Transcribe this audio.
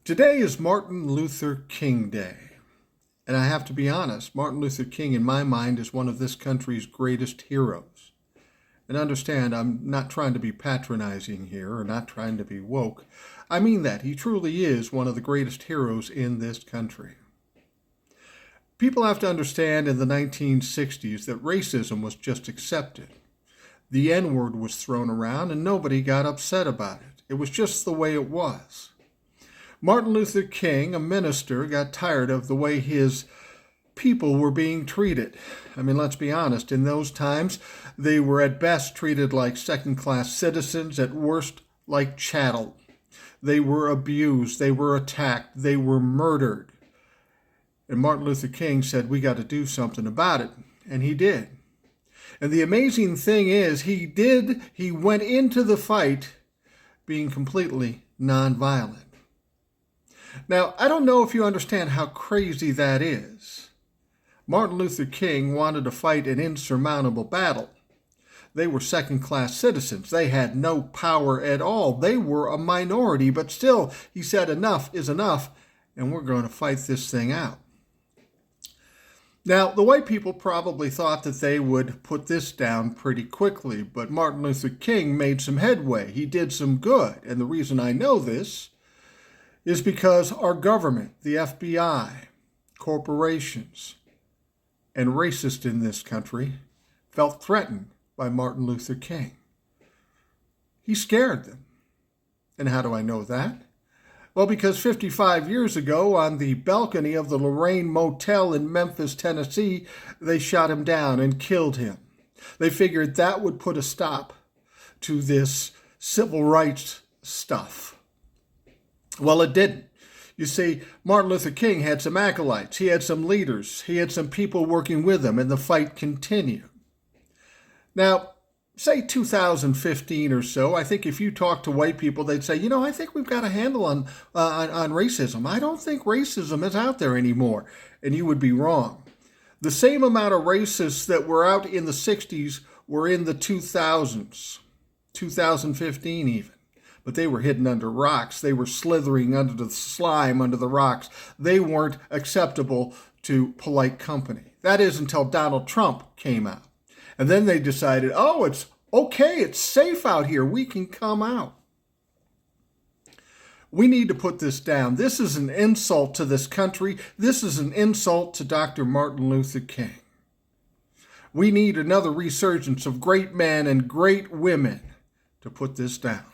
Today is Martin Luther King Day. And I have to be honest, Martin Luther King, in my mind, is one of this country's greatest heroes. And understand, I'm not trying to be patronizing here or not trying to be woke. I mean that. He truly is one of the greatest heroes in this country. People have to understand in the 1960s that racism was just accepted. The N-word was thrown around and nobody got upset about it. It was just the way it was. Martin Luther King, a minister, got tired of the way his people were being treated. I mean, let's be honest, in those times, they were at best treated like second-class citizens, at worst like chattel. They were abused, they were attacked, they were murdered. And Martin Luther King said, we got to do something about it. And he did. And the amazing thing is, he went into the fight being completely nonviolent. Now, I don't know if you understand how crazy that is. Martin Luther King wanted to fight an insurmountable battle. They were second-class citizens. They had no power at all. They were a minority, but still, he said enough is enough, and we're going to fight this thing out. Now, the white people probably thought that they would put this down pretty quickly, but Martin Luther King made some headway. He did some good, and the reason I know this is because our government, the FBI, corporations, and racists in this country felt threatened by Martin Luther King. He scared them. And how do I know that? Well, because 55 years ago, on the balcony of the Lorraine Motel in Memphis, Tennessee, they shot him down and killed him. They figured that would put a stop to this civil rights stuff. Well, it didn't. You see, Martin Luther King had some acolytes. He had some leaders. He had some people working with him, and the fight continued. Now, say 2015 or so, I think if you talk to white people, they'd say, I think we've got a handle on racism. I don't think racism is out there anymore. And you would be wrong. The same amount of racists that were out in the 60s were in the 2000s, 2015 even. But they were hidden under rocks. They were slithering under the slime, under the rocks. They weren't acceptable to polite company. That is until Donald Trump came out. And then they decided, it's okay, it's safe out here. We can come out. We need to put this down. This is an insult to this country. This is an insult to Dr. Martin Luther King. We need another resurgence of great men and great women to put this down.